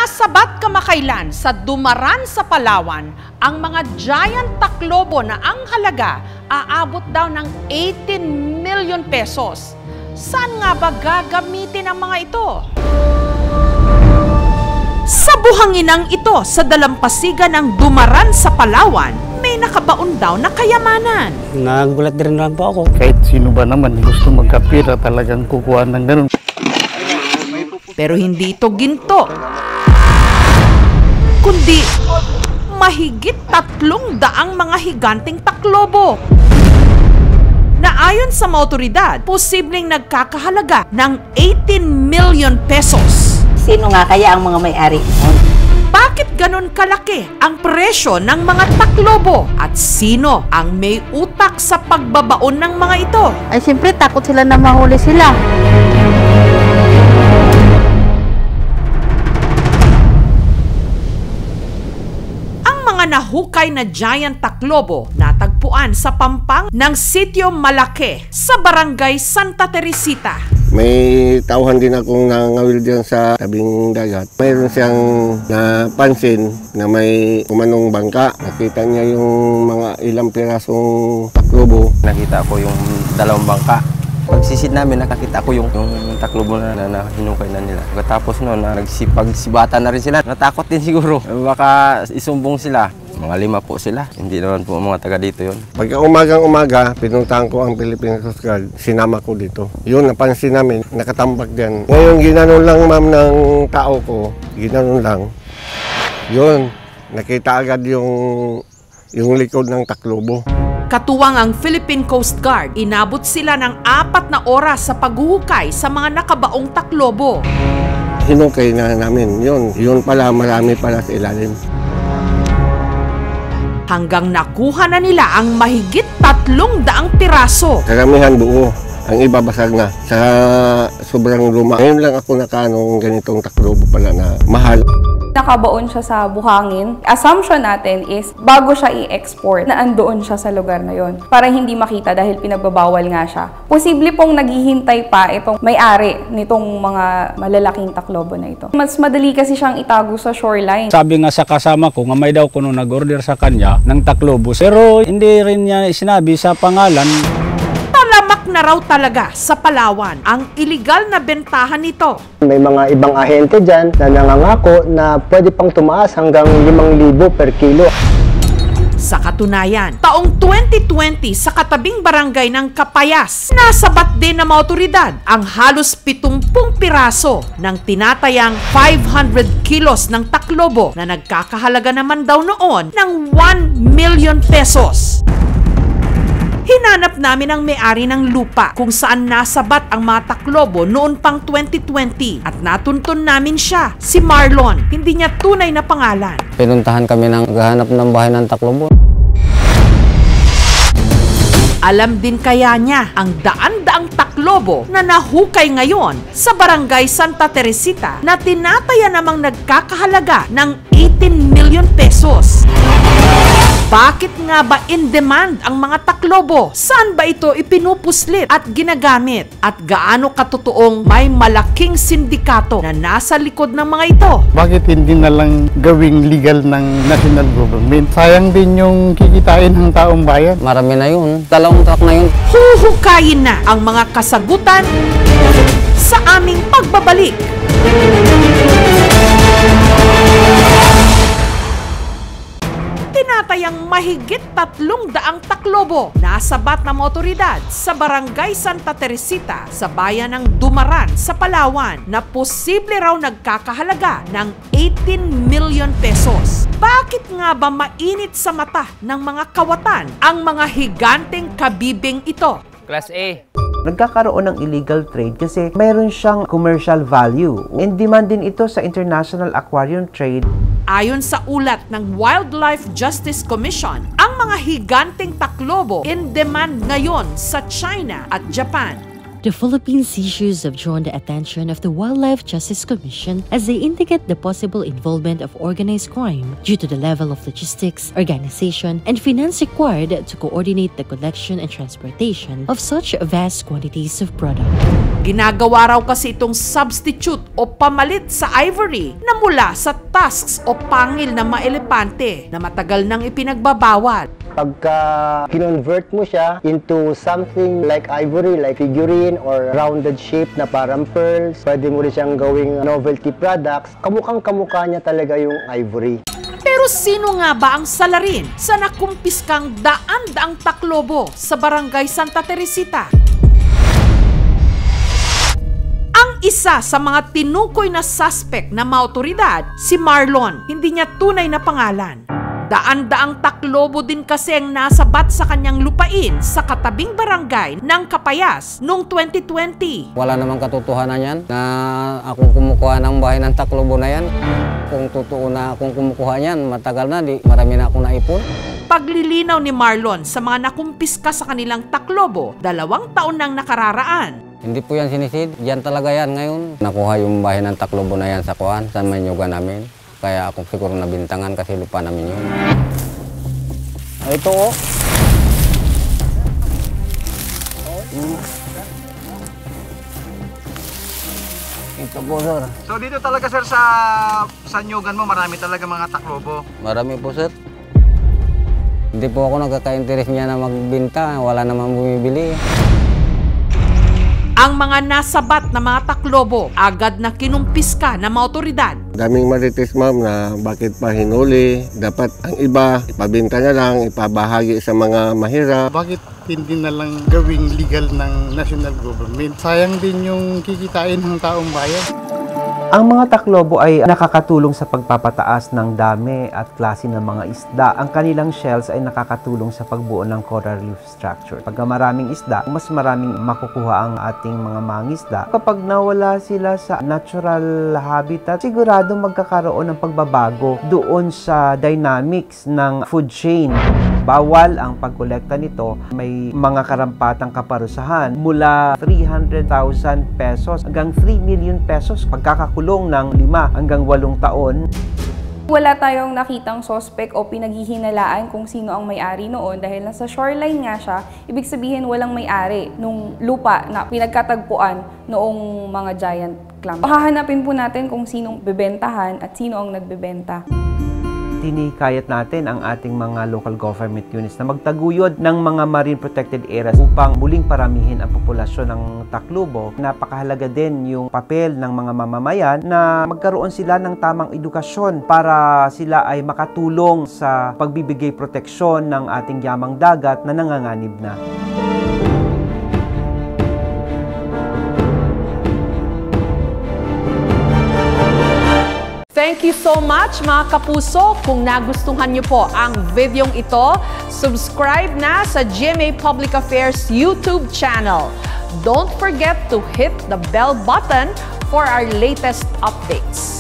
Nasabat kamakailan sa Dumaran sa Palawan ang mga giant taklobo na ang halaga aabot daw ng 18 million pesos. Saan nga ba gagamitin ang mga ito? Sa buhanginang ito sa dalampasigan ng Dumaran sa Palawan, may nakabaon daw na kayamanan. Nagulat din lang po ako. Kahit sino ba naman gusto magkapira talagang kukuha ng ganun. Pero hindi ito ginto, kundi mahigit 300 mga higanting taklobo na ayon sa mga otoridad, posibleng nagkakahalaga ng 18 million pesos. Sino nga kaya ang mga may-ari? Bakit ganon kalaki ang presyo ng mga taklobo? At sino ang may utak sa pagbabaon ng mga ito? Ay siyempre takot sila na mahuli sila. Mga nahukay na giant taklobo natagpuan sa pampang ng Sitio Malake sa Barangay Santa Teresita. May tauhan din akong nangawil diyan sa tabing dagat. Mayroon siyang napansin na may umanong bangka. Nakita niya yung mga ilang pirasong taklobo. Nakita ko yung dalawang bangka. Pagsisid namin, nakakita ko yung taklobo na hinukay na nila. Pagkatapos noon, nagsipag-sibata na rin sila. Natakot din siguro. Baka isumbong sila. Mga 5 po sila. Hindi naman po mga taga dito yun. Pagka umagang-umaga, pinuntahan ko ang Philippine Coast Guard. Sinama ko dito. Yun, napansin namin, nakatambak din. Ngayon, ginanon lang ma'am ng tao ko. Ginanon lang. Yun, nakita agad yung likod ng taklobo. Katuwang ang Philippine Coast Guard, inabot sila ng 4 na oras sa paghuhukay sa mga nakabaong taklobo. Hinukay na namin yun pala, marami pala sa ilalim. Hanggang nakuha na nila ang mahigit 300 piraso. Karamihan buo, ang iba basag na sa sobrang luma. Ngayon lang ako nakaano ganitong taklobo pala na mahal. Nakabaon siya sa buhangin. Assumption natin is bago siya i-export na andoon siya sa lugar na yon para hindi makita dahil pinagbabawal nga siya. Posible pong naghihintay pa itong may-ari nitong mga malalaking taklobo na ito. Mas madali kasi siyang itago sa shoreline. Sabi nga sa kasama ko, nga may daw kuno nag-order sa kanya ng taklobo. Pero hindi rin niya sinabi sa pangalan. Talamak na raw talaga sa Palawan ang iligal na bentahan nito. May mga ibang ahente dyan na nangangako na pwede pang tumaas hanggang 5,000 per kilo. Sa katunayan, taong 2020 sa katabing barangay ng Kapayas, nasabat din ng mga otoridad ang halos 70 piraso ng tinatayang 500 kilos ng taklobo na nagkakahalaga naman daw noon ng 1 million pesos. Hinanap namin ang may-ari ng lupa kung saan nasabat ang mga taklobo noon pang 2020 at natuntun namin siya, si Marlon. Hindi niya tunay na pangalan. Pinuntahan kami ng gahanap ng bahay ng taklobo. Alam din kaya niya ang daan-daang taklobo na nahukay ngayon sa Barangay Santa Teresita na tinataya namang nagkakahalaga ng 18 million pesos. Bakit nga ba in demand ang mga taklobo? Saan ba ito ipinupuslit at ginagamit? At gaano katotoong may malaking sindikato na nasa likod ng mga ito? Bakit hindi na lang gawing legal ng national government? Sayang din yung kikitain ng taong bayan. Marami na yun. 2 truck na yun. Huhukayin na ang mga kasagutan sa aming pagbabalik. Tinatayang mahigit 300 taklobo nasabat ng otoridad sa Barangay Santa Teresita sa bayan ng Dumaran sa Palawan na posible raw nagkakahalaga ng 18 million pesos. Bakit nga ba mainit sa mata ng mga kawatan ang mga higanteng kabibing ito? Class A. Nagkakaroon ng illegal trade kasi mayroon siyang commercial value. In demand din ito sa international aquarium trade. Ayon sa ulat ng Wildlife Justice Commission, ang mga higanteng taklobo in demand ngayon sa China at Japan. The Philippine seizures have drawn the attention of the Wildlife Justice Commission as they indicate the possible involvement of organized crime due to the level of logistics, organization, and finance required to coordinate the collection and transportation of such vast quantities of product. Ginagawa raw kasi itong substitute o pamalit sa ivory na mula sa tusks o pangil ng mga elepante na matagal nang ipinagbabawal. Pagka kinonvert mo siya into something like ivory, like figurine or rounded shape na parang pearls, pwede mo rin siyang gawing novelty products, kamukhang-kamukha niya talaga yung ivory. Pero sino nga ba ang salarin sa nakumpiskang daan-daang taklobo sa Barangay Santa Teresita? Ang isa sa mga tinukoy na suspect na mga otoridad, si Marlon, hindi niya tunay na pangalan. Daan-daang taklobo din kasi ang nasabat sa kanyang lupain sa katabing barangay ng Kapayas noong 2020. Wala namang katotohanan yan na akong kumukuha ng bahay ng taklobo na yan. Kung totoo na akong kumukuha yan, matagal na, marami na akong naipon. Paglilinaw ni Marlon sa mga nakumpiska sa kanilang taklobo, 2 taon nang nakararaan. Hindi po yan sinisid, yan talaga yan ngayon. Nakuha yung bahay ng taklobo na yan sa kuhan, sa Manyuga namin. Kaya ako siguro nabintangan kasi lupa namin yun. Ito oh. Ito po sir. So dito talaga sir sa Nyugan mo marami talaga mga taklobo? Marami po sir. Hindi po ako nagkaka-interest niya na magbinta, wala namang bumibili. Ang mga nasabat na mga taklobo agad na kinumpiska ng mga otoridad. Daming marites ma'am na bakit pa hinuli. Dapat ang iba, ipabinta na lang, ipabahagi sa mga mahirap. Bakit hindi na lang gawing legal ng national government? Sayang din yung kikitain ng taong bayan. Ang mga taklobo ay nakakatulong sa pagpapataas ng dami at klase ng mga isda. Ang kanilang shells ay nakakatulong sa pagbuo ng coral reef structure. Pagka maraming isda, mas maraming makukuha ang ating mga mangisda. Kapag nawala sila sa natural habitat, sigurado magkakaroon ng pagbabago doon sa dynamics ng food chain. Bawal ang pagkolekta nito. May mga karampatang kaparusahan mula 300,000 pesos hanggang 3 million pesos. Pagkakakulong ng 5 hanggang 8 taon. Wala tayong nakitang suspect o pinaghihinalaan kung sino ang may-ari noon dahil nasa shoreline nga siya, ibig sabihin walang may-ari nung lupa na pinagkatagpuan noong mga giant clam. Hahanapin po natin kung sinong bebentahan at sino ang nagbebenta. Tinikayat natin ang ating mga local government units na magtaguyod ng mga marine protected areas upang muling paramihin ang populasyon ng taklobo. Napakahalaga din yung papel ng mga mamamayan na magkaroon sila ng tamang edukasyon para sila ay makatulong sa pagbibigay proteksyon ng ating yamang dagat na nanganganib na. Thank you so much mga kapuso. Kung nagustuhan niyo po ang videong ito, subscribe na sa GMA Public Affairs YouTube channel. Don't forget to hit the bell button for our latest updates.